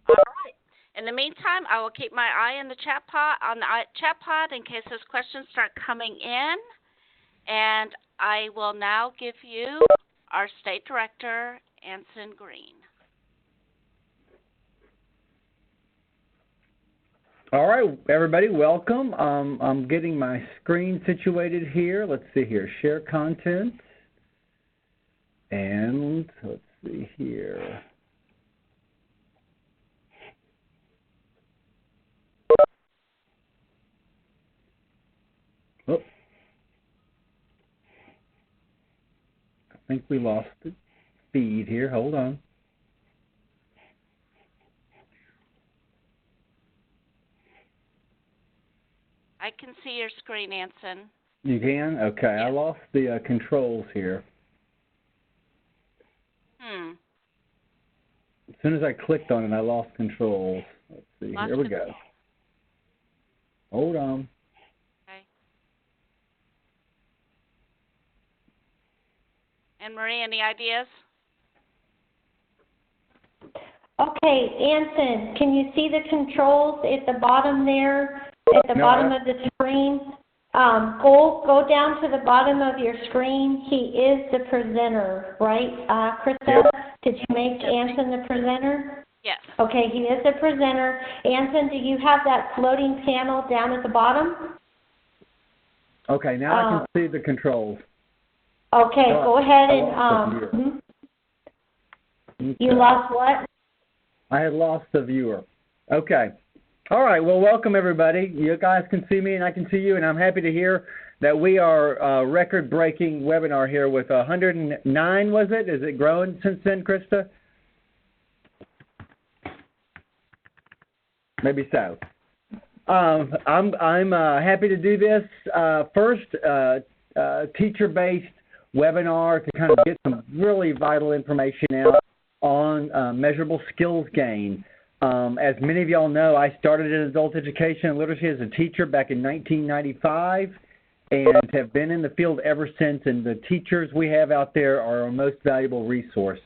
All right. In the meantime, I will keep my eye on the chat pod in case those questions start coming in. And I will now give you our State Director, Anson Green. All right, everybody, welcome. I'm getting my screen situated here. Let's see here, share content. And let's see here. Oh, I think we lost the feed here. Hold on. I can see your screen, Anson. You can? Okay, yes. I lost the controls here. As soon as I clicked on it, I lost controls. Let's see. Here we go. Hold on. Okay. And Marie, any ideas? Okay, Anson, can you see the controls at the bottom there, at the bottom of the screen? Go down to the bottom of your screen. He is the presenter, right, Krista? Yep. Did you make Anson the presenter? Yes. Okay, he is the presenter. Anson, do you have that floating panel down at the bottom? Okay, now I can see the controls. Okay, go ahead and okay. You lost what? I had lost the viewer. Okay. All right. Well, welcome, everybody. You guys can see me and I can see you, and I'm happy to hear that we are a record-breaking webinar here with 109, was it? Is it grown since then, Krista? Maybe so. I'm happy to do this first teacher-based webinar to kind of get some really vital information out on measurable skills gain. As many of y'all know, I started in adult education and literacy as a teacher back in 1995 and have been in the field ever since, and the teachers we have out there are our most valuable resource.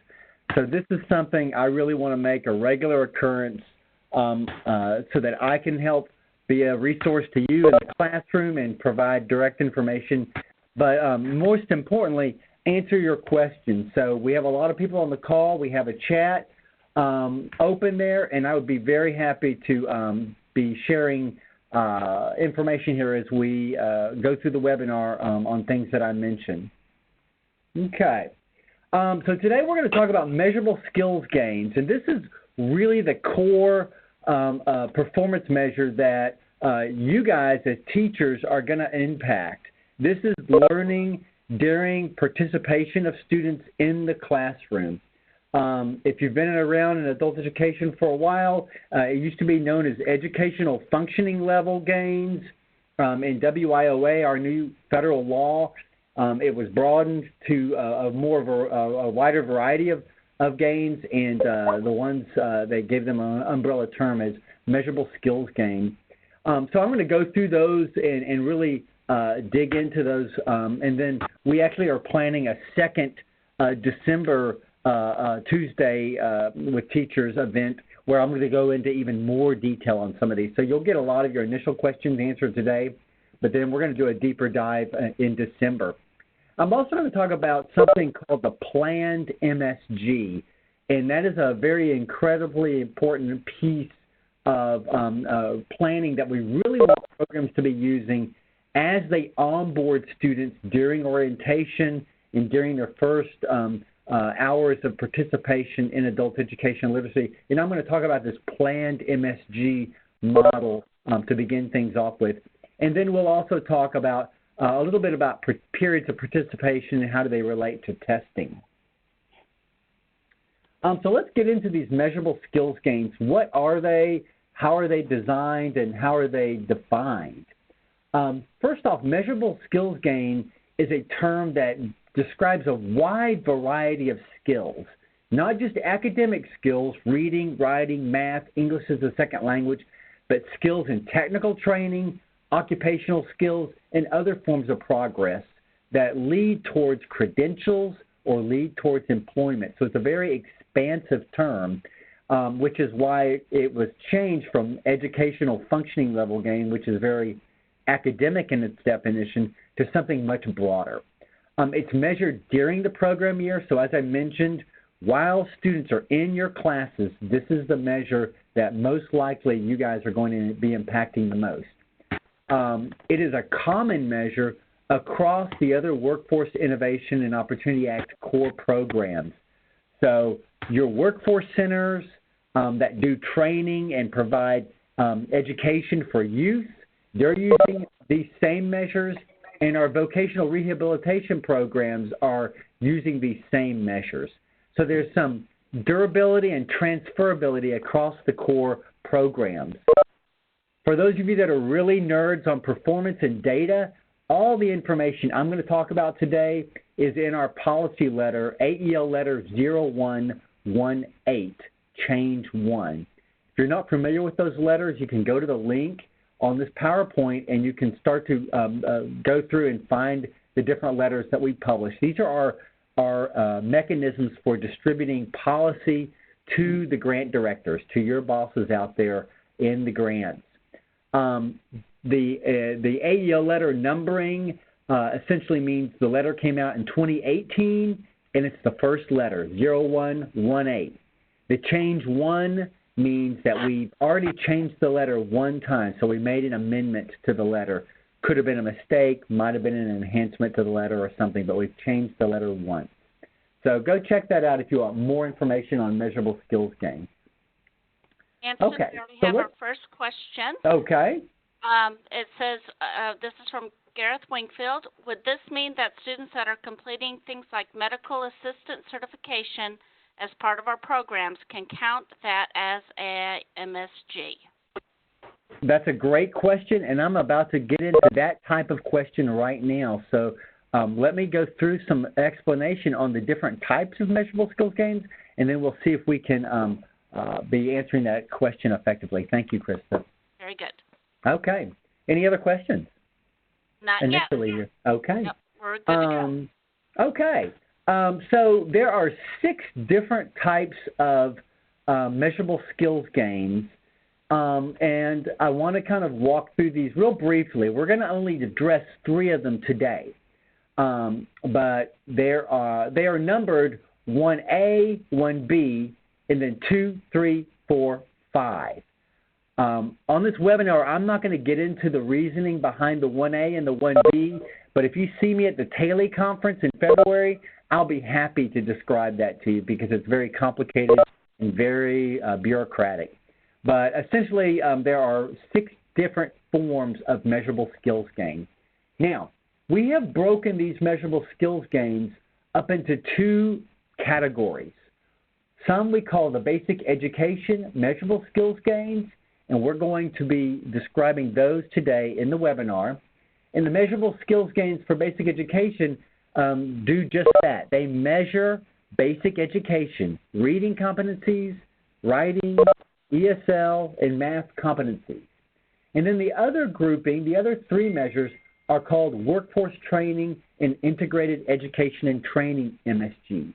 So this is something I really want to make a regular occurrence so that I can help be a resource to you in the classroom and provide direct information, but most importantly, answer your questions. So we have a lot of people on the call. We have a chat open there, and I would be very happy to be sharing information here as we go through the webinar on things that I mentioned. Okay. So today we're going to talk about measurable skills gains, and this is really the core performance measure that you guys as teachers are going to impact. This is learning during participation of students in the classroom. If you've been around in adult education for a while, it used to be known as educational functioning level gains. In WIOA, our new federal law, it was broadened to more of a wider variety of gains, and the ones they gave them an umbrella term as measurable skills gain. So I'm going to go through those and really dig into those, and then we actually are planning a second December Tuesday with teachers event where I'm going to go into even more detail on some of these. So you'll get a lot of your initial questions answered today, but then we're going to do a deeper dive in December. I'm also going to talk about something called the planned MSG, and that is a very incredibly important piece of planning that we really want programs to be using as they onboard students during orientation and during their first hours of participation in adult education literacy. And I'm going to talk about this planned MSG model to begin things off with. And then we'll also talk about a little bit about periods of participation and how do they relate to testing. So let's get into these measurable skills gains. What are they? How are they designed? And how are they defined? First off, measurable skills gain is a term that describes a wide variety of skills, not just academic skills, reading, writing, math, English as a second language, but skills in technical training, occupational skills, and other forms of progress that lead towards credentials or lead towards employment. So it's a very expansive term. which is why it was changed from educational functioning level gain, which is very academic in its definition, to something much broader. It's measured during the program year, so as I mentioned, while students are in your classes, this is the measure that most likely you guys are going to be impacting the most. It is a common measure across the other Workforce Innovation and Opportunity Act core programs. So your workforce centers that do training and provide education for youth, they're using these same measures, and our vocational rehabilitation programs are using these same measures. So there's some durability and transferability across the core programs. For those of you that are really nerds on performance and data, all the information I'm going to talk about today is in our policy letter, AEL letter 0118, change 1. If you're not familiar with those letters, you can go to the link on this PowerPoint and you can start to go through and find the different letters that we publish. These are our mechanisms for distributing policy to the grant directors, to your bosses out there in the grants. The AEL letter numbering essentially means the letter came out in 2018, and it's the first letter, 0118. The change 1 means that we've already changed the letter one time, so we made an amendment to the letter. Could have been a mistake, might have been an enhancement to the letter or something, but we've changed the letter once. So go check that out if you want more information on measurable skills gains. Anson, Okay. we already have our first question. Okay. It says, this is from Gareth Wingfield. Would this mean that students that are completing things like medical assistant certification as part of our programs can count that as a MSG? That's a great question, and I'm about to get into that type of question right now. So let me go through some explanation on the different types of measurable skills gains, and then we'll see if we can be answering that question effectively. Thank you, Krista. Very good. Okay. Any other questions? Not initially yet. Okay. Yep, we're good to go. Okay. So there are 6 different types of measurable skills gains, and I want to kind of walk through these real briefly. We're going to only address 3 of them today, but they are numbered 1A, 1B, and then 2, 3, 4, 5. On this webinar, I'm not going to get into the reasoning behind the 1A and the 1B, but if you see me at the Taylor conference in February, I'll be happy to describe that to you because it's very complicated and very bureaucratic. But essentially, there are 6 different forms of measurable skills gains. Now, we have broken these measurable skills gains up into 2 categories. Some we call the basic education measurable skills gains, and we're going to be describing those today in the webinar. And the measurable skills gains for basic education do just that. They measure basic education, reading competencies, writing, ESL, and math competencies. And then the other grouping, the other 3 measures, are called workforce training and integrated education and training MSGs.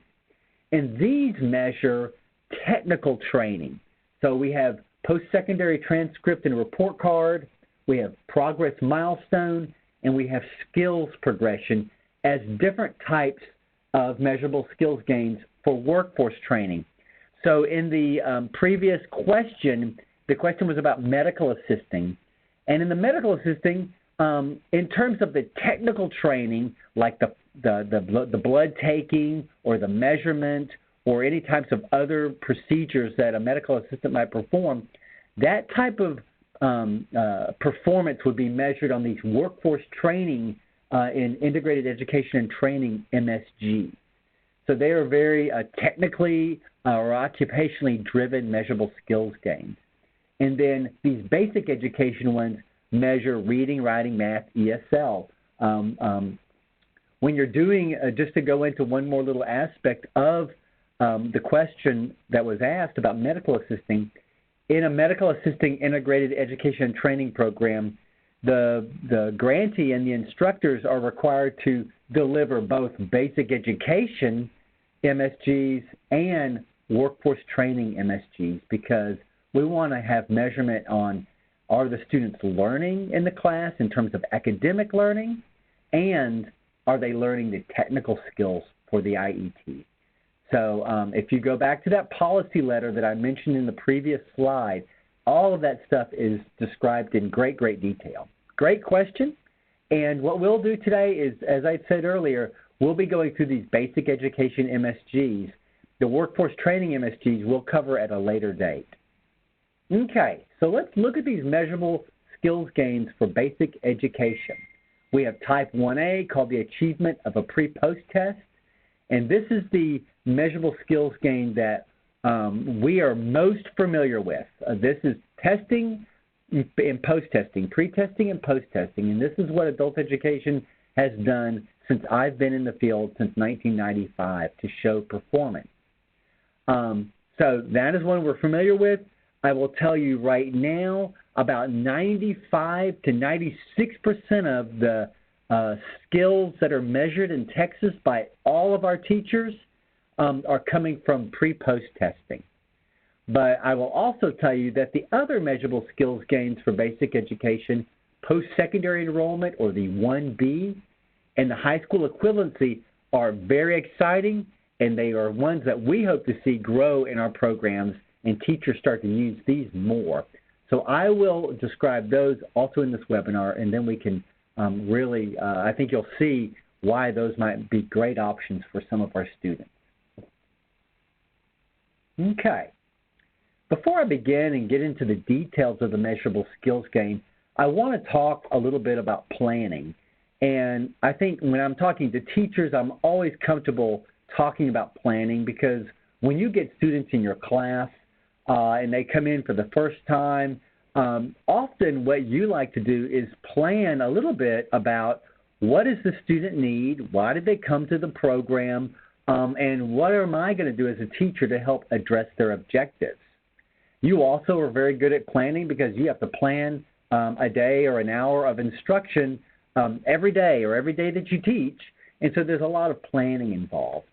And these measure technical training. So we have post-secondary transcript and report card, we have progress milestone, and we have skills progression as different types of measurable skills gains for workforce training. So in the previous question, the question was about medical assisting. And in the medical assisting, in terms of the technical training, like the blood taking or the measurement or any types of other procedures that a medical assistant might perform, that type of performance would be measured on these workforce training in integrated education and training MSGs. So they are very technically or occupationally driven measurable skills gains. And then these basic education ones measure reading, writing, math, ESL. When you're doing, just to go into one more little aspect of the question that was asked about medical assisting, in a medical assisting integrated education and training program, the grantee and the instructors are required to deliver both basic education, MSGs, and workforce training MSGs because we want to have measurement on, are the students learning in the class in terms of academic learning, and are they learning the technical skills for the IET? So if you go back to that policy letter that I mentioned in the previous slide, all of that stuff is described in great, great detail. Great question. And what we'll do today is, as I said earlier, we'll be going through these basic education MSGs. The workforce training MSGs we'll cover at a later date. Okay, so let's look at these measurable skills gains for basic education. We have type 1A called the achievement of a pre-post test, and this is the measurable skills gain that we are most familiar with. This is testing and post-testing, pre-testing and post-testing, and this is what adult education has done since I've been in the field since 1995 to show performance. So that is one we're familiar with. I will tell you right now, about 95 to 96% of the skills that are measured in Texas by all of our teachers are coming from pre-post testing. But I will also tell you that the other measurable skills gains for basic education, post-secondary enrollment, or the 1B, and the high school equivalency are very exciting, and they are ones that we hope to see grow in our programs and teachers start to use these more. So I will describe those also in this webinar, and then we can really, I think you'll see why those might be great options for some of our students. Okay. Before I begin and get into the details of the measurable skills gain, I want to talk a little bit about planning. And I think when I'm talking to teachers, I'm always comfortable talking about planning because when you get students in your class and they come in for the first time, often what you like to do is plan a little bit about what does the student need, why did they come to the program, and what am I going to do as a teacher to help address their objectives. You also are very good at planning because you have to plan a day or an hour of instruction every day or every day that you teach, and so there's a lot of planning involved.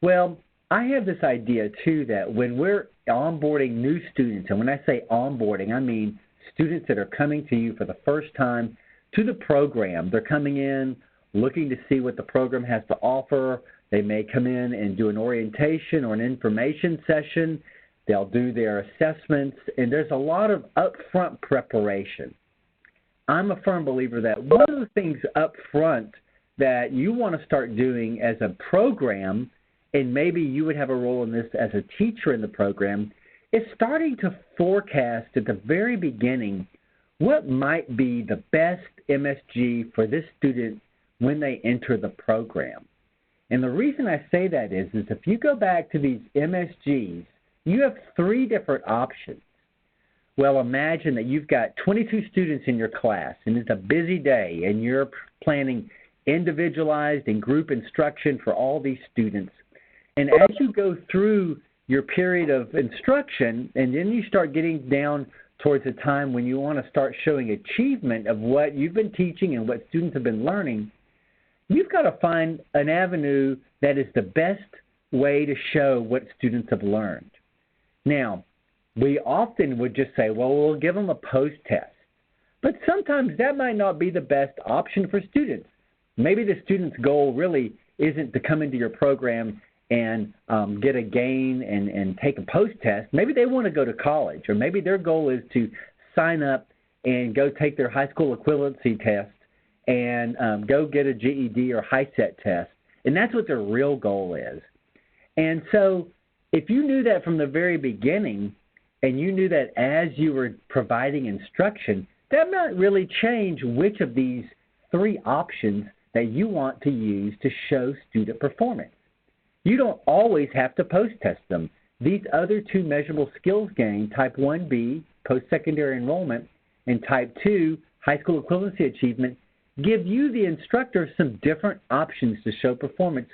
Well, I have this idea, too, that when we're onboarding new students, and when I say onboarding, I mean students that are coming to you for the first time to the program. They're coming in looking to see what the program has to offer. They may come in and do an orientation or an information session. They'll do their assessments, and there's a lot of upfront preparation. I'm a firm believer that one of the things up front that you want to start doing as a program, and maybe you would have a role in this as a teacher in the program, is starting to forecast at the very beginning what might be the best MSG for this student when they enter the program. And the reason I say that is if you go back to these MSGs, you have three different options. Well, imagine that you've got 22 students in your class, and it's a busy day, and you're planning individualized and group instruction for all these students. And as you go through your period of instruction, and then you start getting down towards a time when you want to start showing achievement of what you've been teaching and what students have been learning, you've got to find an avenue that is the best way to show what students have learned. Now, we often would just say, well, we'll give them a post-test. But sometimes that might not be the best option for students. Maybe the student's goal really isn't to come into your program and get a gain and take a post-test. Maybe they want to go to college, or maybe their goal is to sign up and go take their high school equivalency test and go get a GED or HiSET test. And that's what their real goal is. And so if you knew that from the very beginning, and you knew that as you were providing instruction, that might really change which of these three options that you want to use to show student performance. You don't always have to post-test them. These other two measurable skills gain, Type 1B, post-secondary enrollment, and Type 2, high school equivalency achievement, give you, the instructor, some different options to show performance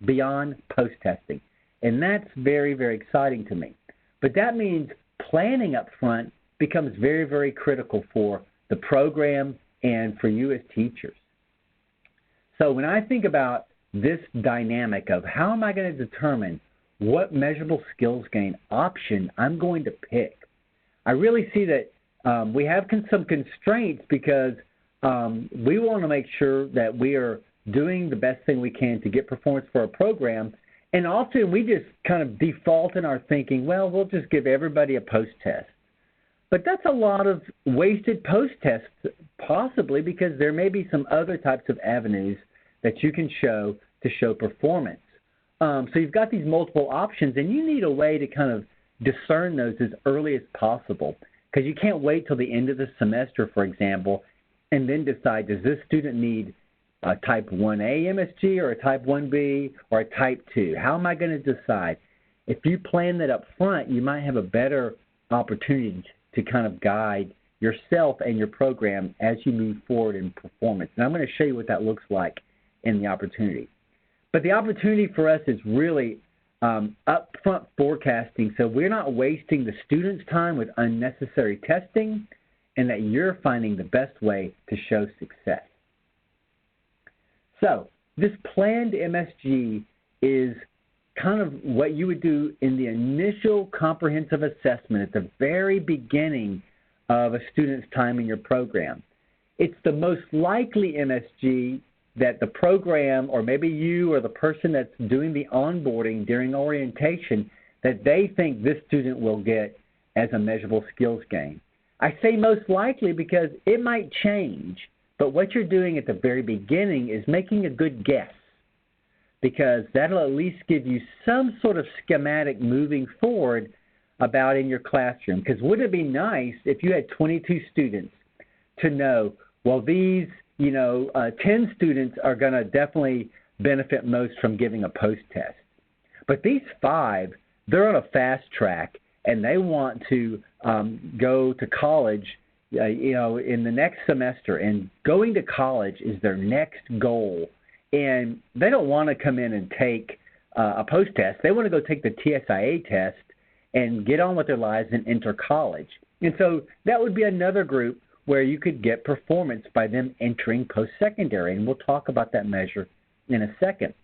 beyond post-testing. And that's very, very exciting to me. But that means planning up front becomes very, very critical for the program and for you as teachers. So when I think about this dynamic of how am I going to determine what measurable skills gain option I'm going to pick. I really see that we have some constraints because we want to make sure that we are doing the best thing we can to get performance for our program. And often we just kind of default in our thinking, well, we'll just give everybody a post-test. But that's a lot of wasted post-tests, possibly, because there may be some other types of avenues that you can show to show performance. So you've got these multiple options, and you need a way to kind of discern those as early as possible, because you can't wait till the end of the semester, for example, and then decide, does this student need a type 1A MSG or a type 1B or a type 2? How am I going to decide? If you plan that up front, you might have a better opportunity to kind of guide yourself and your program as you move forward in performance. And I'm going to show you what that looks like in the opportunity. But the opportunity for us is really upfront forecasting, so we're not wasting the student's time with unnecessary testing, and that you're finding the best way to show success. So this planned MSG is kind of what you would do in the initial comprehensive assessment at the very beginning of a student's time in your program. It's the most likely MSG that the program, or maybe you or the person that's doing the onboarding during orientation, that they think this student will get as a measurable skills gain. I say most likely because it might change, but what you're doing at the very beginning is making a good guess, because that'll at least give you some sort of schematic moving forward about in your classroom. Because wouldn't it be nice if you had 22 students to know, well, these 10 students are going to definitely benefit most from giving a post-test. But these 5, they're on a fast track, and they want to go to college, in the next semester. And going to college is their next goal. And they don't want to come in and take a post-test. They want to go take the TSIA test and get on with their lives and enter college. And so that would be another group where you could get performance by them entering post-secondary, and we'll talk about that measure in a second.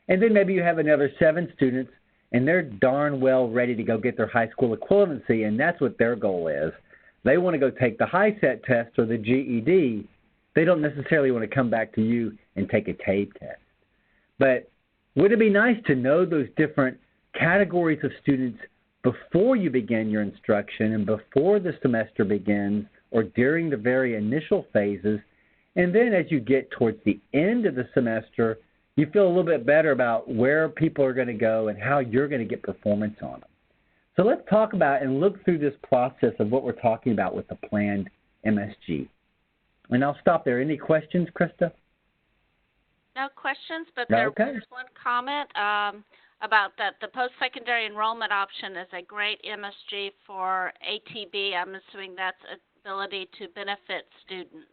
And then maybe you have another 7 students, and they're darn well ready to go get their high school equivalency, and that's what their goal is. They want to go take the HiSET test or the GED. They don't necessarily want to come back to you and take a TABE test. But would it be nice to know those different categories of students before you begin your instruction and before the semester begins, or during the very initial phases, and then as you get towards the end of the semester, you feel a little bit better about where people are going to go and how you're going to get performance on them. So let's talk about and look through this process of what we're talking about with the planned MSG. And I'll stop there. Any questions, Krista? No questions, but there Okay. was one comment about that the post-secondary enrollment option is a great MSG for ATB. I'm assuming that's ability to benefit students.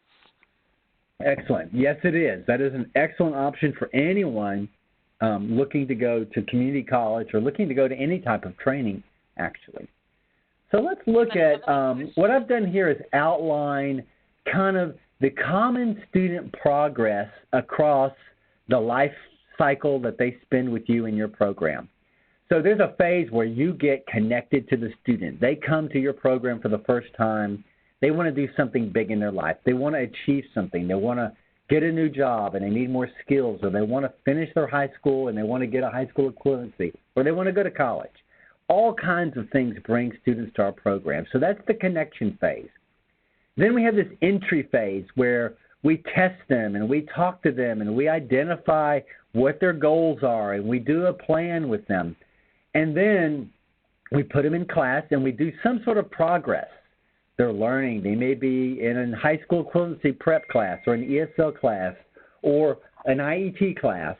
Excellent. Yes, it is. That is an excellent option for anyone looking to go to community college or looking to go to any type of training, actually. So let's look at what I've done here is outline kind of the common student progress across the life cycle that they spend with you in your program. So there's a phase where you get connected to the student. They come to your program for the first time. They want to do something big in their life. They want to achieve something. They want to get a new job and they need more skills, or they want to finish their high school and they want to get a high school equivalency, or they want to go to college. All kinds of things bring students to our program. So that's the connection phase. Then we have this entry phase where we test them and we talk to them and we identify what their goals are and we do a plan with them. And then we put them in class and we do some sort of progress. They're learning. They may be in a high school equivalency prep class or an ESL class or an IET class.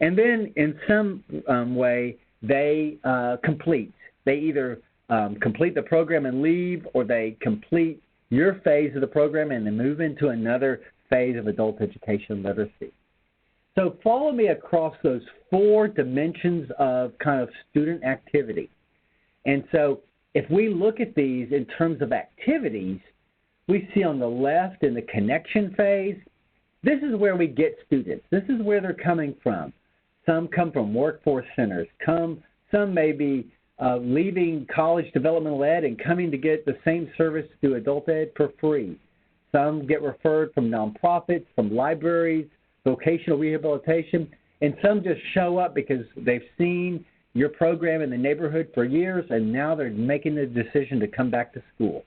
And then in some way they complete. They either complete the program and leave, or they complete your phase of the program and then move into another phase of adult education literacy. So follow me across those 4 dimensions of kind of student activity. And so if we look at these in terms of activities, we see on the left in the connection phase, this is where we get students. This is where they're coming from. Some come from workforce centers. Some some may be leaving college developmental ed and coming to get the same service through adult ed for free. Some get referred from nonprofits, from libraries, vocational rehabilitation, and some just show up because they've seen your program in the neighborhood for years, and now they're making the decision to come back to school.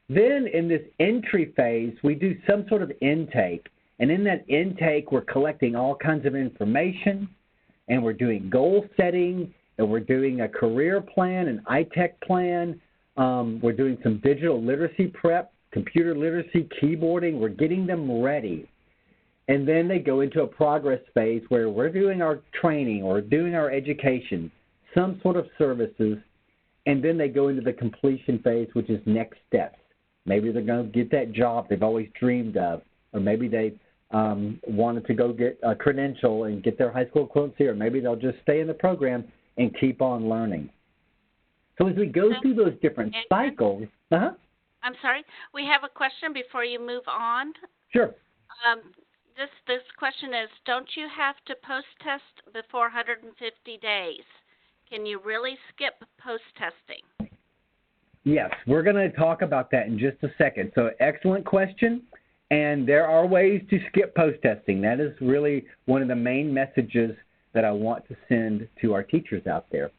Then in this entry phase, we do some sort of intake. And in that intake, we're collecting all kinds of information, and we're doing goal setting, and we're doing a career plan, an ITech plan. We're doing some digital literacy prep, computer literacy, keyboarding. We're getting them ready. And then they go into a progress phase where we're doing our training or doing our education, some sort of services, and then they go into the completion phase, which is next steps. Maybe they're going to get that job they've always dreamed of, or maybe they wanted to go get a credential and get their high school equivalency, or maybe they'll just stay in the program and keep on learning. So as we go through those different cycles, I'm sorry, we have a question before you move on. Sure. This question is, don't you have to post-test before 150 days? Can you really skip post-testing? Yes, we're going to talk about that in just a second. So excellent question, and there are ways to skip post-testing. That is really one of the main messages that I want to send to our teachers out there.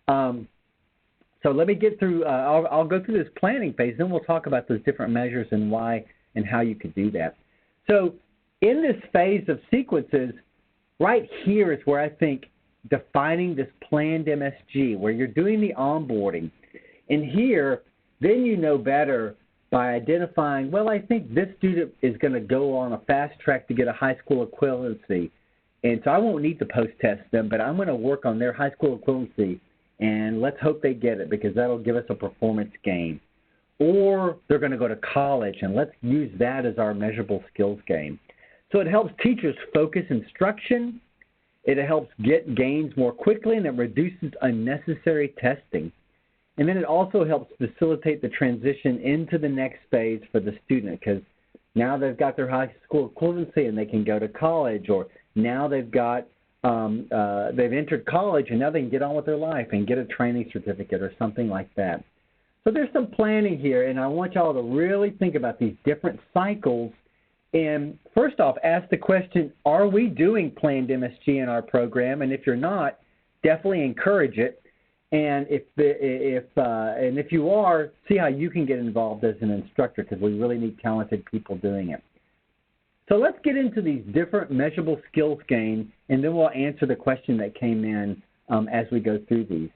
So let me get through, I'll go through this planning phase, then we'll talk about those different measures and why and how you could do that. So in this phase of sequences, right here is where I think defining this planned MSG, where you're doing the onboarding. And here, then you know better by identifying, well, I think this student is going to go on a fast track to get a high school equivalency. And so I won't need to post-test them, but I'm going to work on their high school equivalency, and let's hope they get it because that'll give us a performance gain. Or they're going to go to college, and let's use that as our measurable skills gain. So it helps teachers focus instruction, it helps get gains more quickly, and it reduces unnecessary testing. And then it also helps facilitate the transition into the next phase for the student because now they've got their high school equivalency and they can go to college, or now they've got they've entered college and now they can get on with their life and get a training certificate or something like that. So there's some planning here, and I want y'all to really think about these different cycles. And first off, ask the question, are we doing planned MSG in our program? And if you're not, definitely encourage it. And if you are, see how you can get involved as an instructor because we really need talented people doing it. So let's get into these different measurable skills gains, and then we'll answer the question that came in as we go through these.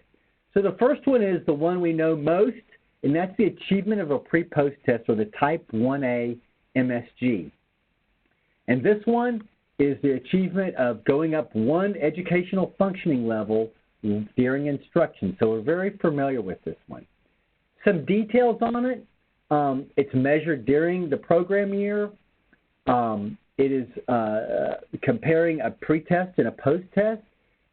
So the first one is the one we know most, and that's the achievement of a pre-post test, or the Type 1A MSG. And this one is the achievement of going up one educational functioning level during instruction. So we're very familiar with this one. Some details on it. It's measured during the program year. It is comparing a pre-test and a post-test.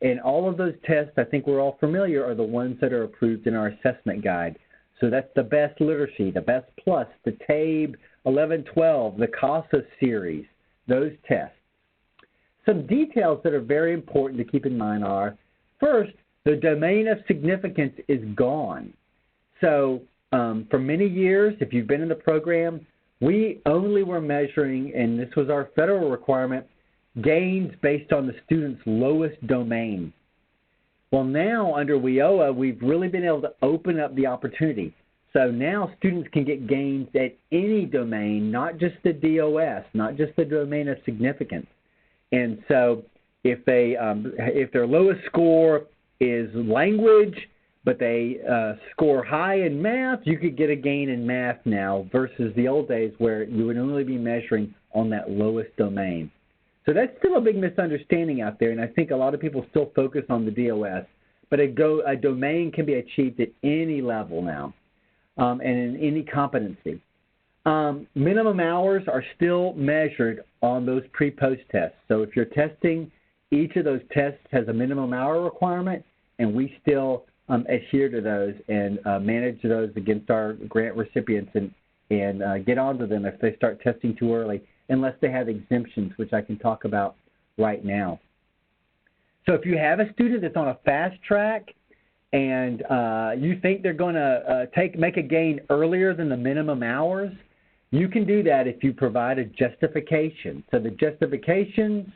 And all of those tests, I think we're all familiar, are the ones that are approved in our assessment guide. So that's the Best Literacy, the Best Plus, the TABE 1112, the CASA series, those tests. Some details that are very important to keep in mind are, first, the domain of significance is gone. So for many years, if you've been in the program, we only were measuring, and this was our federal requirement, gains based on the student's lowest domain. Well, now under WIOA, we've really been able to open up the opportunity. So now students can get gains at any domain, not just the DOS, not just the domain of significance. And so if their lowest score is language, but they score high in math, you could get a gain in math now versus the old days where you would only be measuring on that lowest domain. So that's still a big misunderstanding out there, and I think a lot of people still focus on the DOS, but a domain can be achieved at any level now and in any competency. Minimum hours are still measured on those pre-post tests. So if you're testing, each of those tests has a minimum hour requirement, and we still adhere to those and manage those against our grant recipients and get onto them if they start testing too early, unless they have exemptions, which I can talk about right now. So if you have a student that's on a fast track, and you think they're going to make a gain earlier than the minimum hours, you can do that if you provide a justification. So the justifications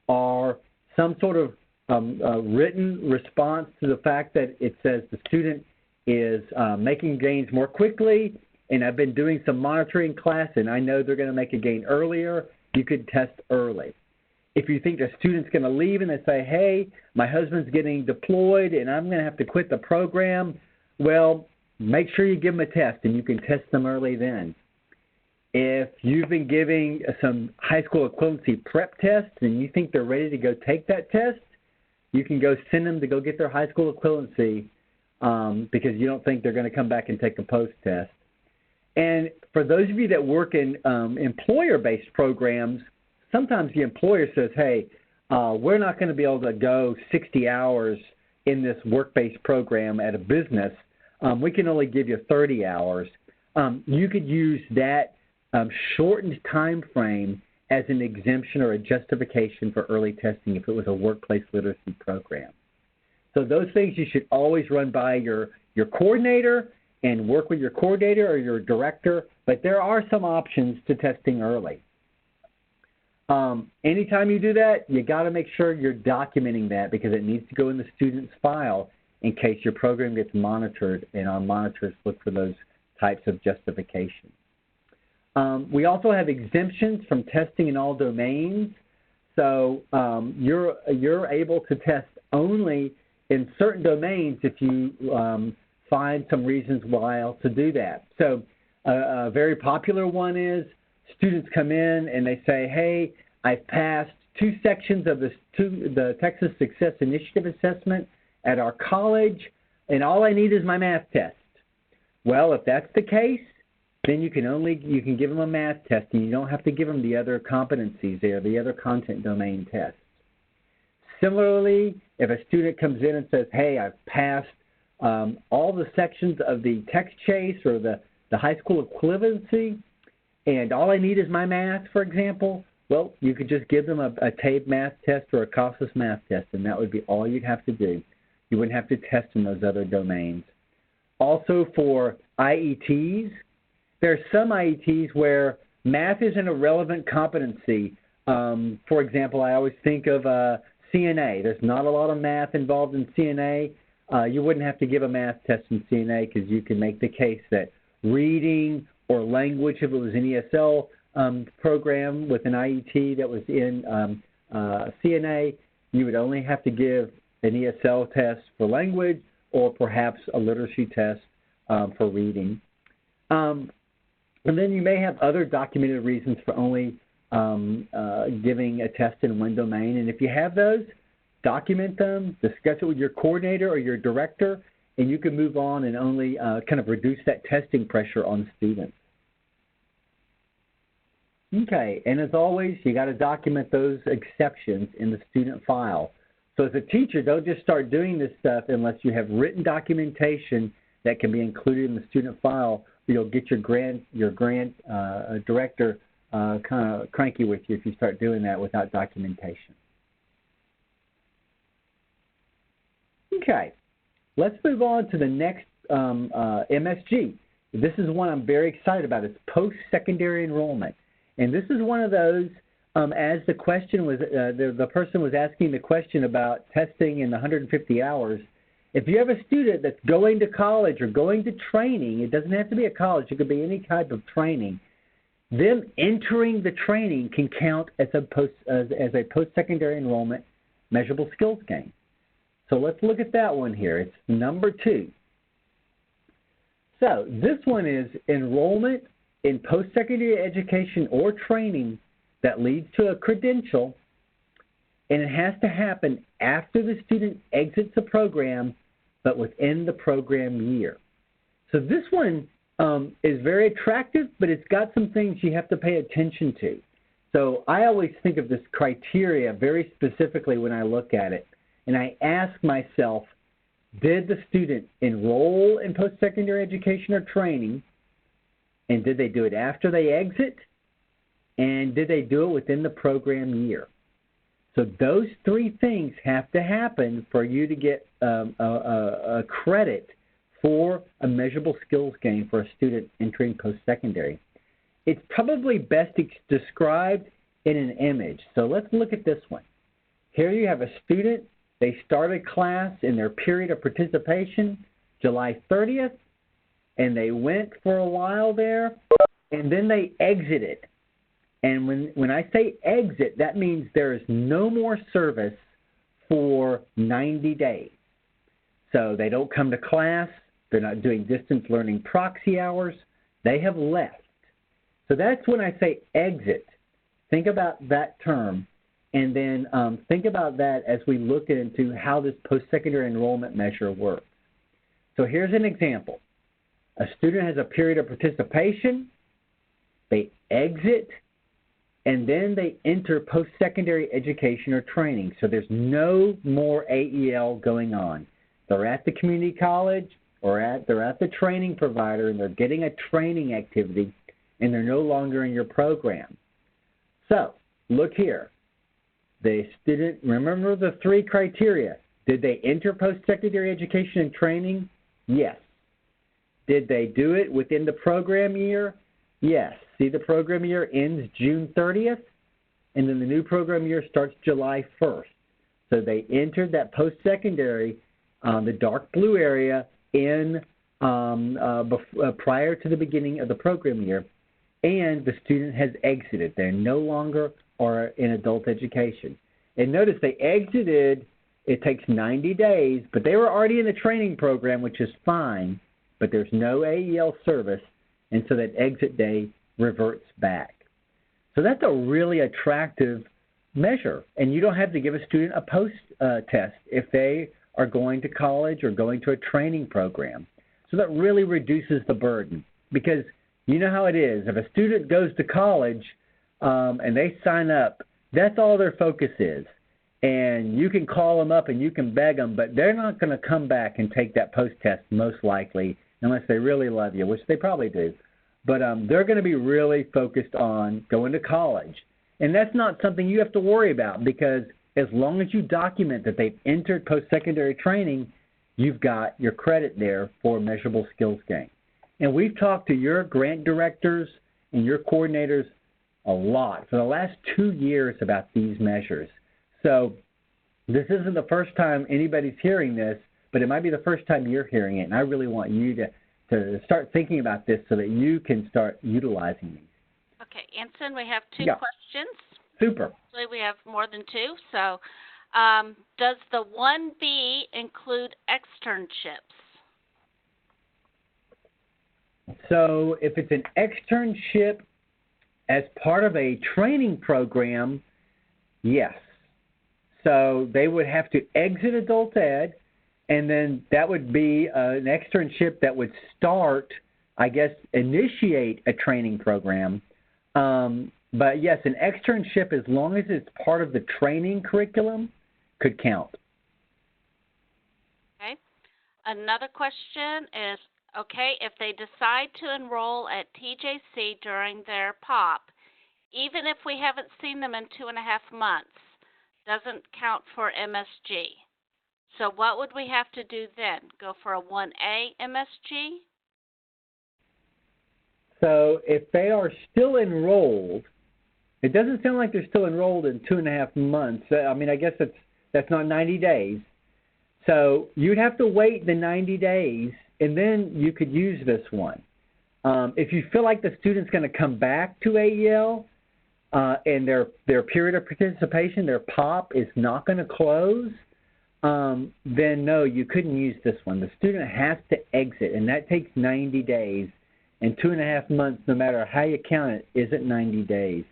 are some sort of written response to the fact that it says the student is making gains more quickly, and I've been doing some monitoring class, and I know they're going to make a gain earlier. You could test early. If you think the student's going to leave and they say, hey, my husband's getting deployed and I'm going to have to quit the program, well, make sure you give them a test, and you can test them early then. If you've been giving some high school equivalency prep tests and you think they're ready to go take that test, you can go send them to go get their high school equivalency because you don't think they're going to come back and take a post test. And for those of you that work in employer-based programs, sometimes the employer says, hey, we're not going to be able to go 60 hours in this work-based program at a business. We can only give you 30 hours. You could use that shortened time frame as an exemption or a justification for early testing if it was a workplace literacy program. So those things you should always run by your coordinator and work with your coordinator or your director, but there are some options to testing early. Anytime you do that, you got to make sure you're documenting that because it needs to go in the student's file in case your program gets monitored, and our monitors look for those types of justifications. We also have exemptions from testing in all domains. So you're able to test only in certain domains if you find some reasons why else to do that. So a very popular one is students come in and they say, hey, I've passed 2 sections of the Texas Success Initiative assessment at our college, and all I need is my math test. Well, if that's the case, then you can give them a math test, and you don't have to give them the other competencies there, the other content domain tests. Similarly, if a student comes in and says, hey, I've passed all the sections of the text chase or the high school equivalency, and all I need is my math, for example, well, you could just give them a TABE math test or a CASAS math test, and that would be all you'd have to do. You wouldn't have to test in those other domains. Also for IETs, there are some IETs where math isn't a relevant competency. For example, I always think of CNA. There's not a lot of math involved in CNA. You wouldn't have to give a math test in CNA because you can make the case that reading or language, if it was an ESL program with an IET that was in CNA, you would only have to give an ESL test for language or perhaps a literacy test for reading. And then you may have other documented reasons for only giving a test in one domain. And if you have those, document them, discuss it with your coordinator or your director, and you can move on and only kind of reduce that testing pressure on students. Okay, and as always, you got to document those exceptions in the student file. So as a teacher, don't just start doing this stuff unless you have written documentation that can be included in the student file. You'll get your grant director kind of cranky with you if you start doing that without documentation. Okay, let's move on to the next MSG. This is one I'm very excited about. It's post-secondary enrollment. And this is one of those, as the question was, the person was asking the question about testing in the 150 hours. If you have a student that's going to college or going to training, it doesn't have to be a college, it could be any type of training, them entering the training can count as a post-secondary enrollment measurable skills gain. So let's look at that one here. It's number 2. So this one is enrollment in post-secondary education or training that leads to a credential, and it has to happen after the student exits the program, but within the program year. So this one is very attractive, but it's got some things you have to pay attention to. So I always think of this criteria very specifically when I look at it, and I ask myself, did the student enroll in post-secondary education or training, and did they do it after they exit, and did they do it within the program year? So those three things have to happen for you to get a credit for a measurable skills gain for a student entering post-secondary. It's probably best described in an image. So let's look at this one. Here you have a student. They started class in their period of participation July 30th, and they went for a while there, and then they exited. And when I say exit, that means there is no more service for 90 days. So they don't come to class. They're not doing distance learning proxy hours. They have left. So that's when I say exit. Think about that term, and then think about that as we look into how this post-secondary enrollment measure works. So here's an example. A student has a period of participation. They exit, and then they enter post-secondary education or training. So there's no more AEL going on. They're at the community college or they're at the training provider, and they're getting a training activity, and they're no longer in your program. So look here. The student, remember the three criteria. Did they enter post-secondary education and training? Yes. Did they do it within the program year? Yes. See, the program year ends June 30th, and then the new program year starts July 1st. So they entered that post-secondary, the dark blue area, in prior to the beginning of the program year, and the student has exited. They no longer are in adult education. And notice they exited, it takes 90 days, but they were already in the training program, which is fine, but there's no AEL service, and so that exit day reverts back. So that's a really attractive measure, and you don't have to give a student a post-test if they are going to college or going to a training program. So that really reduces the burden, because you know how it is. If a student goes to college and they sign up, that's all their focus is. And you can call them up and you can beg them, but they're not going to come back and take that post-test most likely unless they really love you, which they probably do. But they're going to be really focused on going to college. And that's not something you have to worry about, because as long as you document that they've entered post-secondary training, you've got your credit there for measurable skills gain. And we've talked to your grant directors and your coordinators a lot for the last 2 years about these measures. So this isn't the first time anybody's hearing this, but it might be the first time you're hearing it. And I really want you to start thinking about this so that you can start utilizing these. Okay, Anson, we have two Yeah. questions. Super. Actually, we have more than two. So does the 1B include externships? So if it's an externship as part of a training program, yes. So they would have to exit adult ed, and then that would be an externship that would start, I guess, initiate a training program. But yes, an externship, as long as it's part of the training curriculum, could count. Okay. Another question is, okay, if they decide to enroll at TJC during their POP, even if we haven't seen them in 2.5 months, doesn't count for MSG. So what would we have to do then? Go for a 1A MSG? So if they are still enrolled, it doesn't sound like they're still enrolled in 2.5 months. I mean, I guess that's not 90 days. So you'd have to wait the 90 days, and then you could use this one. If you feel like the student's going to come back to AEL and their period of participation, their POP, is not going to close, then no, you couldn't use this one. The student has to exit, and that takes 90 days. And 2.5 months, no matter how you count it, isn't 90 days.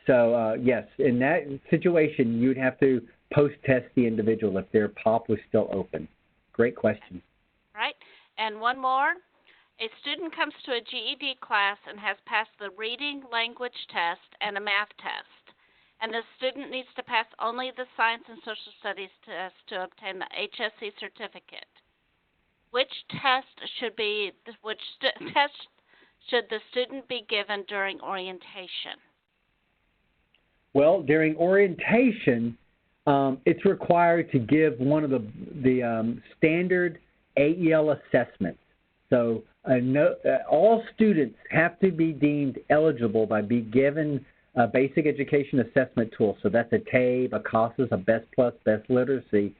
So, yes, in that situation, you'd have to post-test the individual if their POP was still open. Great question. Right. And one more. A student comes to a GED class and has passed the reading language test and a math test, and the student needs to pass only the science and social studies test to obtain the HSC certificate. Which test should the student be given during orientation? Well, during orientation, it's required to give one of the standard AEL assessments. So all students have to be deemed eligible by being given a basic education assessment tool. So that's a TABE, a CASAS, a BEST Plus, BEST Literacy.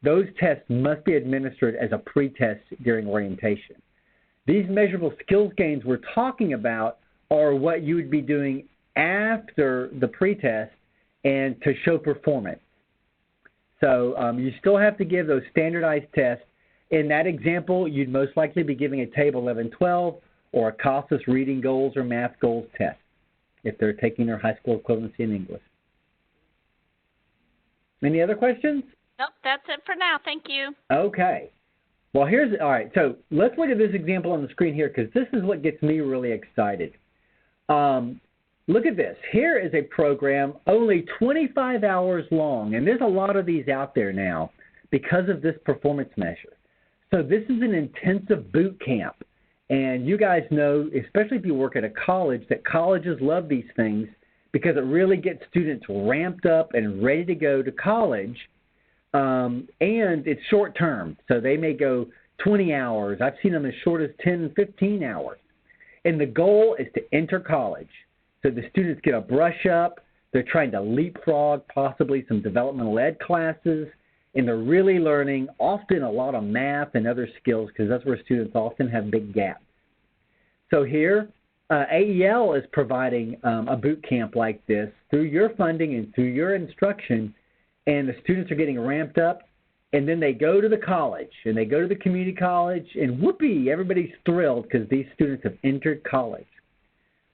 Those tests must be administered as a pre-test during orientation. These measurable skills gains we're talking about are what you would be doing after the pre-test and to show performance. So you still have to give those standardized tests. In that example, you'd most likely be giving a TABE 11-12 or a CASAS reading goals or math goals test if they're taking their high school equivalency in English. Any other questions? Nope, that's it for now. Thank you. Okay. Well, all right, so let's look at this example on the screen here because this is what gets me really excited. Look at this. Here is a program only 25 hours long, and there's a lot of these out there now because of this performance measure. So this is an intensive boot camp, and you guys know, especially if you work at a college, that colleges love these things because it really gets students ramped up and ready to go to college, and it's short term. So they may go 20 hours. I've seen them as short as 10, 15 hours. And the goal is to enter college. So the students get a brush up. They're trying to leapfrog possibly some developmental ed classes. And they're really learning often a lot of math and other skills because that's where students often have big gaps. So here, AEL is providing a boot camp like this through your funding and through your instruction, and the students are getting ramped up, and then they go to the college, and they go to the community college, and whoopee, everybody's thrilled because these students have entered college.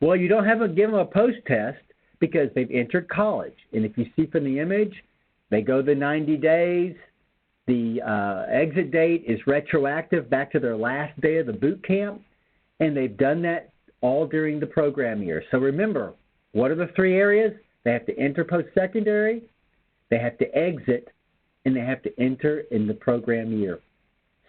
Well, you don't have to give them a post-test because they've entered college. And if you see from the image, they go the 90 days. The exit date is retroactive back to their last day of the boot camp, and they've done that all during the program year. So remember, what are the three areas? They have to enter post-secondary, they have to exit, and they have to enter in the program year.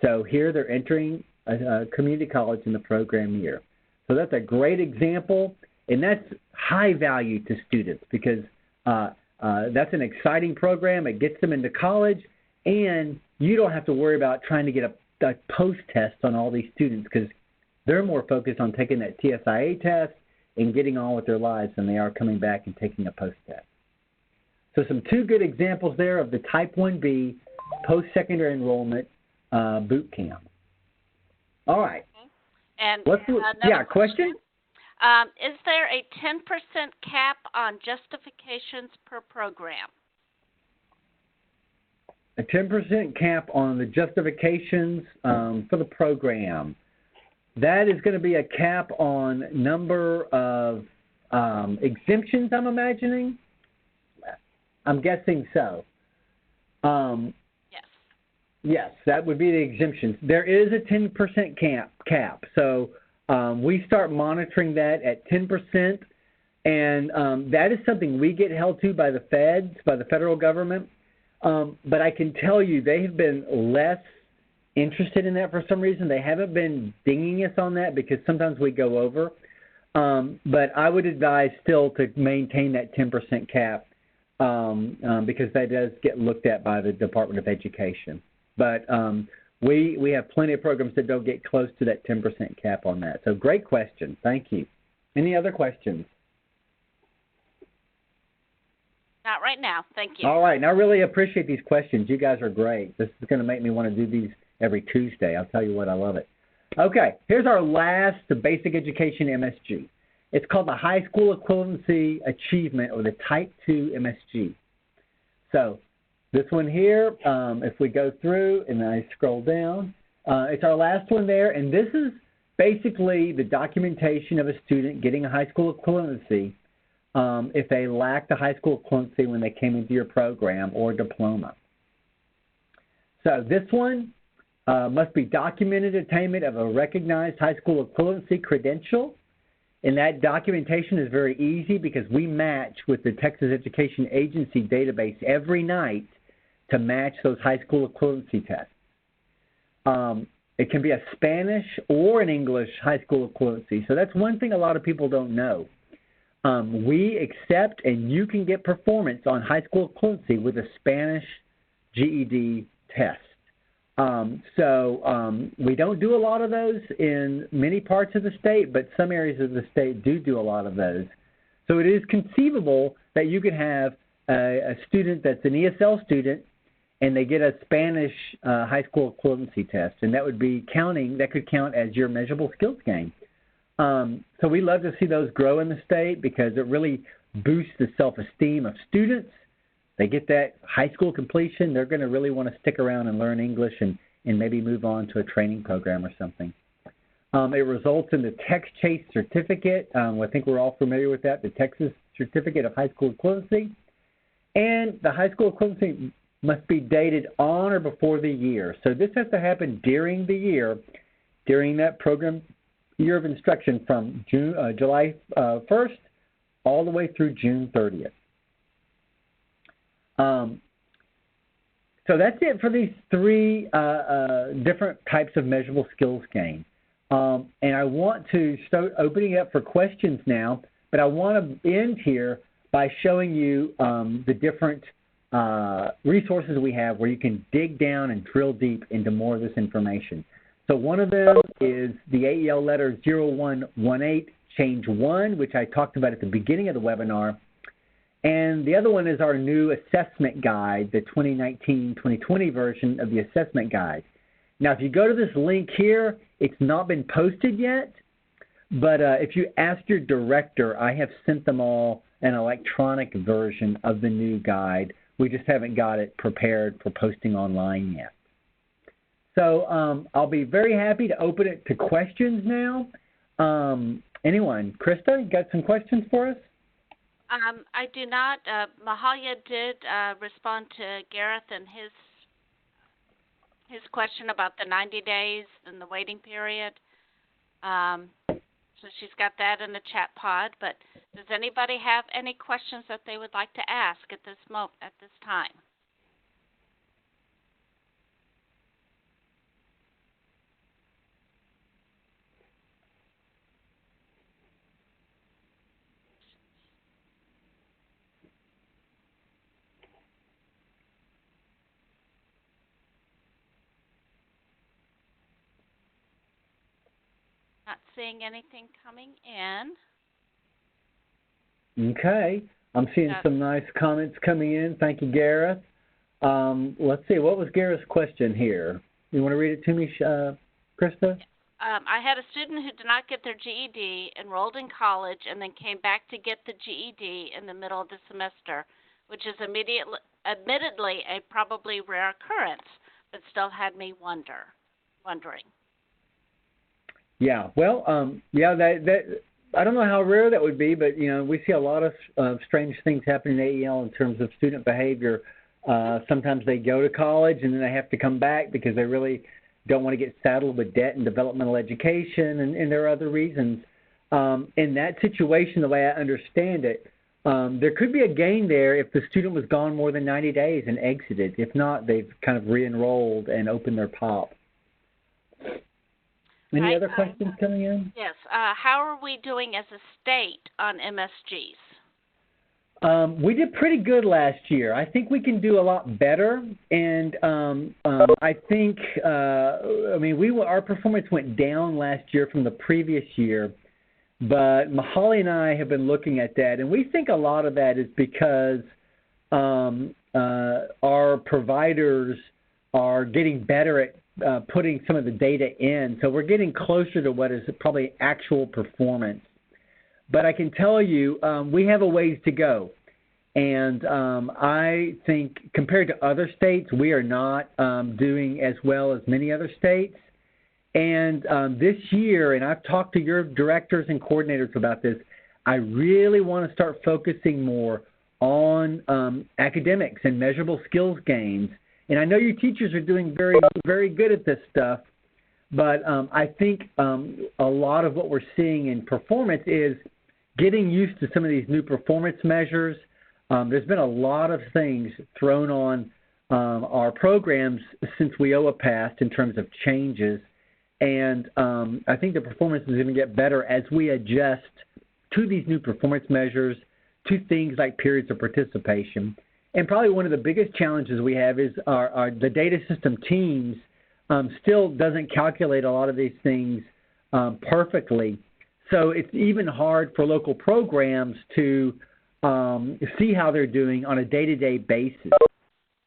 So here they're entering a community college in the program year. So that's a great example, and that's high value to students because that's an exciting program. It gets them into college, and you don't have to worry about trying to get a post-test on all these students because they're more focused on taking that TSIA test and getting on with their lives than they are coming back and taking a post-test. So two good examples there of the Type 1B post-secondary enrollment boot camp. All right. And question? Is there a 10% cap on justifications per program? A 10% cap on the justifications for the program. That is going to be a cap on number of exemptions, I'm imagining. I'm guessing so. Yes. Yes, that would be the exemptions. There is a 10% cap. So we start monitoring that at 10%, and that is something we get held to by the feds, by the federal government. But I can tell you they have been less interested in that for some reason. They haven't been dinging us on that because sometimes we go over. But I would advise still to maintain that 10% cap because that does get looked at by the Department of Education. But we have plenty of programs that don't get close to that 10% cap on that. So great question. Thank you. Any other questions? Not right now. Thank you. All right. And I really appreciate these questions. You guys are great. This is going to make me want to do these every Tuesday. I'll tell you what, I love it. Okay. Here's our last basic education MSG. It's called the High School Equivalency Achievement, or the Type 2 MSG. So this one here, if we go through and I scroll down, it's our last one there. And this is basically the documentation of a student getting a high school equivalency if they lack the high school equivalency when they came into your program or diploma. So this one must be documented attainment of a recognized high school equivalency credential. And that documentation is very easy because we match with the Texas Education Agency database every night to match those high school equivalency tests. It can be a Spanish or an English high school equivalency. So that's one thing a lot of people don't know. we accept and you can get performance on high school equivalency with a Spanish GED test. We don't do a lot of those in many parts of the state, but some areas of the state do a lot of those. So it is conceivable that you could have a student that's an ESL student and they get a Spanish high school equivalency test, and that would be that could count as your measurable skills gain. So we love to see those grow in the state because it really boosts the self-esteem of students. They get that high school completion, they're going to really want to stick around and learn English and maybe move on to a training program or something. It results in the Tex Chase certificate. I think we're all familiar with that, the Texas Certificate of High School Equivalency. And the high school equivalency must be dated on or before the year. So this has to happen during the year, during that program year of instruction from July 1st all the way through June 30th. So that's it for these three different types of measurable skills gain. And I want to start opening up for questions now, but I want to end here by showing you the different resources we have where you can dig down and drill deep into more of this information. So one of them is the AEL letter 0118, change 1, which I talked about at the beginning of the webinar. And the other one is our new assessment guide, the 2019-2020 version of the assessment guide. Now, if you go to this link here, it's not been posted yet, but if you ask your director, I have sent them all an electronic version of the new guide. We just haven't got it prepared for posting online yet. So I'll be very happy to open it to questions now. Anyone? Krista, you got some questions for us? I do not. Mahalia did respond to Gareth and his question about the 90 days and the waiting period. So she's got that in the chat pod. But does anybody have any questions that they would like to ask at this time? Not seeing anything coming in. Okay. I'm seeing some nice comments coming in. Thank you, Gareth. Let's see. What was Gareth's question here? You want to read it to me, Krista? I had a student who did not get their GED, enrolled in college, and then came back to get the GED in the middle of the semester, which is admittedly a probably rare occurrence, but still had me wondering. Yeah, well, that I don't know how rare that would be, but, we see a lot of strange things happen in AEL in terms of student behavior. Sometimes they go to college and then they have to come back because they really don't want to get saddled with debt and developmental education, and there are other reasons. In that situation, the way I understand it, there could be a gain there if the student was gone more than 90 days and exited. If not, they've kind of re-enrolled and opened their POP. Any other questions coming in? Yes. How are we doing as a state on MSGs? We did pretty good last year. I think we can do a lot better, and I think, our performance went down last year from the previous year, but Mahalia and I have been looking at that, and we think a lot of that is because our providers are getting better at putting some of the data in. So we're getting closer to what is probably actual performance. But I can tell you we have a ways to go. And I think compared to other states, we are not doing as well as many other states. And this year, and I've talked to your directors and coordinators about this, I really want to start focusing more on academics and measurable skills gains. And I know you teachers are doing very, very good at this stuff, but I think a lot of what we're seeing in performance is getting used to some of these new performance measures. There's been a lot of things thrown on our programs since WIOA passed in terms of changes, and I think the performance is going to get better as we adjust to these new performance measures, to things like periods of participation. And probably one of the biggest challenges we have is the data system teams still doesn't calculate a lot of these things perfectly. So it's even hard for local programs to see how they're doing on a day-to-day basis.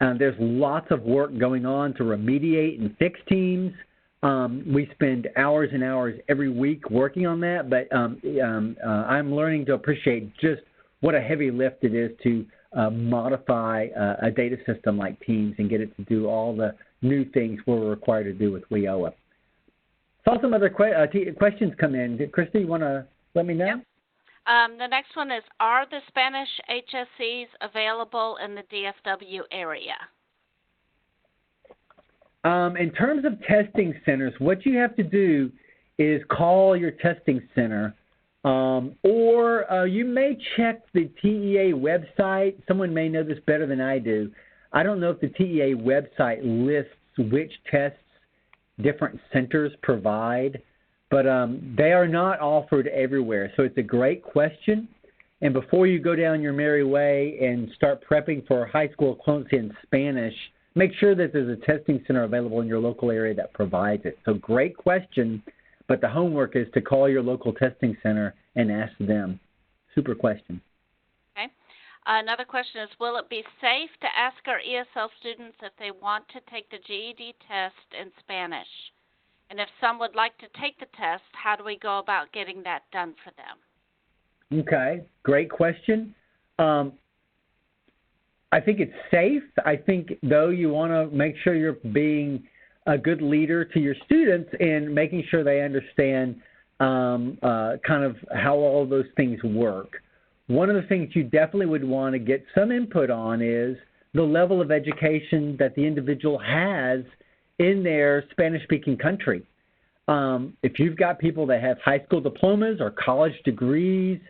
There's lots of work going on to remediate and fix teams. We spend hours and hours every week working on that, but I'm learning to appreciate just what a heavy lift it is to modify a data system like Teams and get it to do all the new things we're required to do with WIOA. Saw some other questions come in. Christy, you want to let me know? Yep. The next one is, are the Spanish HSCs available in the DFW area? In terms of testing centers, what you have to do is call your testing center, or you may check the TEA website. Someone may know this better than I do. I don't know if the TEA website lists which tests different centers provide, but they are not offered everywhere. So it's a great question. And before you go down your merry way and start prepping for high school equivalency in Spanish, make sure that there's a testing center available in your local area that provides it. So great question, but the homework is to call your local testing center and ask them. Super question. Okay. Another question is, will it be safe to ask our ESL students if they want to take the GED test in Spanish? And if some would like to take the test, how do we go about getting that done for them? Okay, great question. I think it's safe. I think, though, you want to make sure you're being a good leader to your students and making sure they understand kind of how all of those things work. One of the things you definitely would want to get some input on is the level of education that the individual has in their Spanish-speaking country. If you've got people that have high school diplomas or college degrees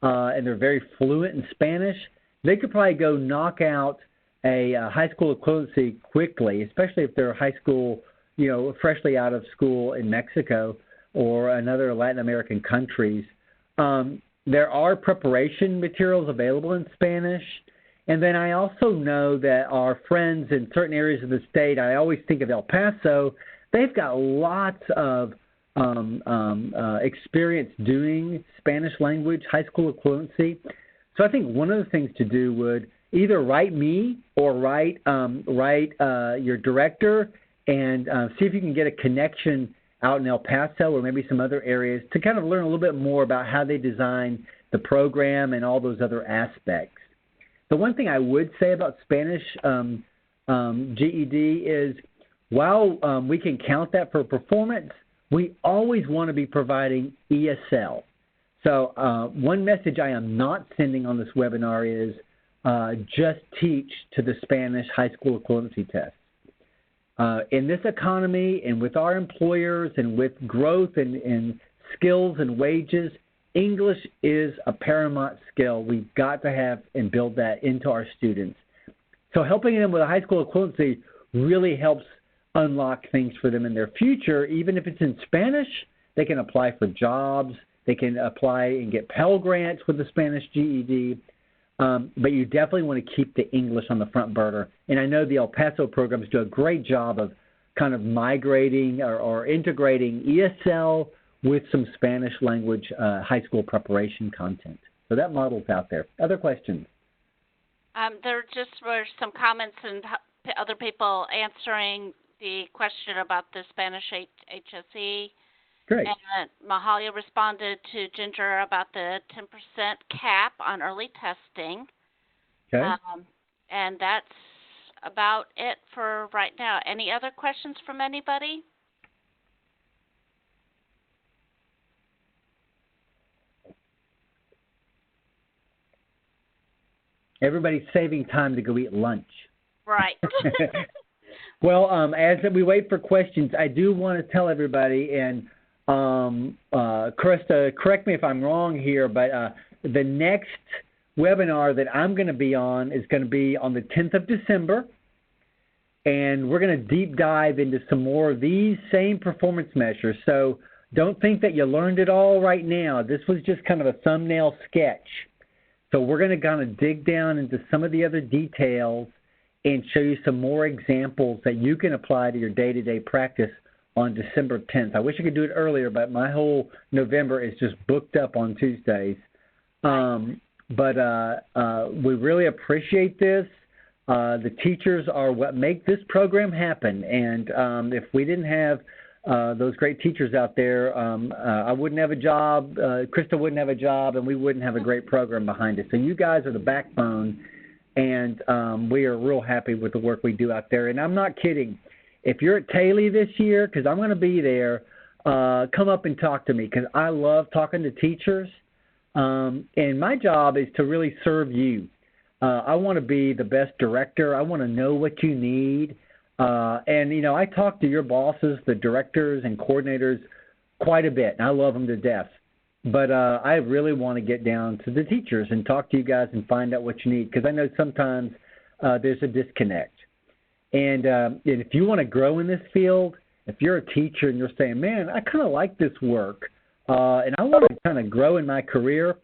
and they're very fluent in Spanish, they could probably go knock out a high school equivalency quickly, especially if they're high school, you know, freshly out of school in Mexico or another Latin American countries. There are preparation materials available in Spanish. And then I also know that our friends in certain areas of the state, I always think of El Paso, they've got lots of experience doing Spanish language, high school equivalency. So I think one of the things to do would either write me or write your director and see if you can get a connection out in El Paso or maybe some other areas to kind of learn a little bit more about how they design the program and all those other aspects. The one thing I would say about Spanish GED is while we can count that for performance, we always want to be providing ESL. So one message I am not sending on this webinar is just teach to the Spanish high school equivalency test. In this economy and with our employers and with growth in skills and wages, English is a paramount skill. We've got to have and build that into our students. So helping them with a high school equivalency really helps unlock things for them in their future. Even if it's in Spanish, they can apply for jobs. They can apply and get Pell Grants with the Spanish GED. But you definitely want to keep the English on the front burner. And I know the El Paso programs do a great job of kind of migrating or integrating ESL with some Spanish language high school preparation content. So that model's out there. Other questions? There just were some comments and other people answering the question about the Spanish HSE. Great. And Mahalia responded to Ginger about the 10% cap on early testing. Okay. And that's about it for right now. Any other questions from anybody? Everybody's saving time to go eat lunch. Right. Well, as we wait for questions, I do want to tell everybody, and Krista, correct me if I'm wrong here, but the next webinar that I'm going to be on is going to be on the 10th of December, and we're going to deep dive into some more of these same performance measures. So don't think that you learned it all right now. This was just kind of a thumbnail sketch. So we're going to kind of dig down into some of the other details and show you some more examples that you can apply to your day-to-day practice on December 10th. I wish I could do it earlier, but my whole November is just booked up on Tuesdays. But we really appreciate this. The teachers are what make this program happen. And if we didn't have those great teachers out there, I wouldn't have a job, Krista wouldn't have a job, and we wouldn't have a great program behind it. So you guys are the backbone, and we are real happy with the work we do out there. And I'm not kidding. If you're at Taylor this year, because I'm going to be there, come up and talk to me, because I love talking to teachers. And my job is to really serve you. I want to be the best director. I want to know what you need. And, you know, I talk to your bosses, the directors and coordinators, quite a bit, and I love them to death. But I really want to get down to the teachers and talk to you guys and find out what you need, because I know sometimes there's a disconnect. And if you want to grow in this field, if you're a teacher and you're saying, man, I kind of like this work, and I want to kind of grow in my career,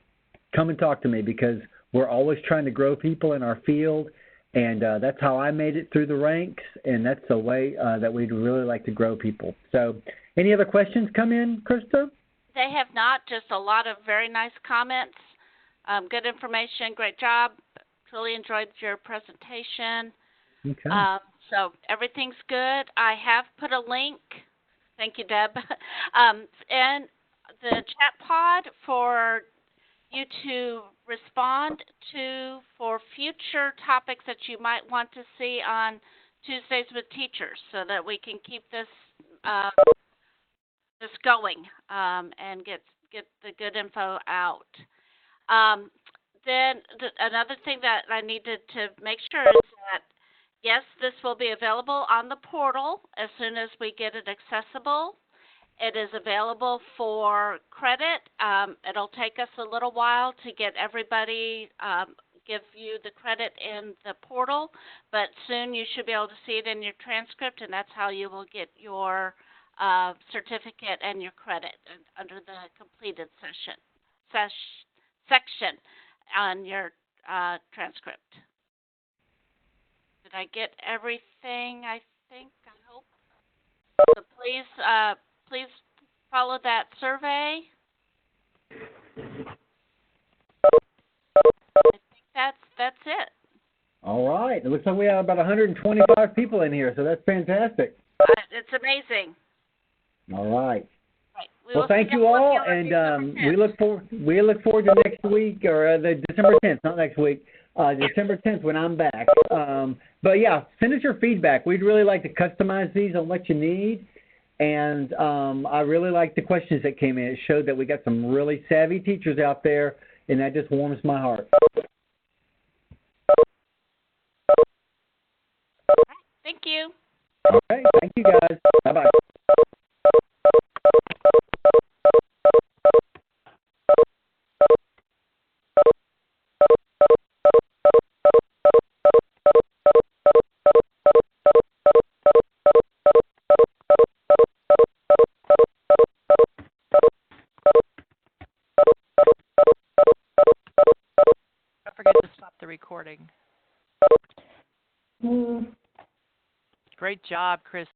come and talk to me, because we're always trying to grow people in our field, and that's how I made it through the ranks, and that's the way that we'd really like to grow people. So any other questions come in, Krista? They have not, just a lot of very nice comments. Good information, great job. Truly enjoyed your presentation. Okay. So everything's good. I have put a link, thank you, Deb, in the chat pod for you to respond to for future topics that you might want to see on Tuesdays with Teachers, so that we can keep this going and get the good info out. Then another thing that I needed to make sure is that, yes, this will be available on the portal as soon as we get it accessible. It is available for credit. It'll take us a little while to get everybody, give you the credit in the portal, but soon you should be able to see it in your transcript, and that's how you will get your certificate and your credit under the completed section on your transcript. Did I get everything? I think, I hope. So please follow that survey. I think that's it. All right. It looks like we have about 125 people in here, so that's fantastic. It's amazing. All right. Right. Well, thank you all, and we look forward to next week, or the December 10th, not next week, December 10th when I'm back. But yeah, send us your feedback. We'd really like to customize these on what you need, and I really like the questions that came in. It showed that we got some really savvy teachers out there, and that just warms my heart. Thank you. Okay, thank you guys. Bye-bye. Don't forget to stop the recording. Great job, Chris.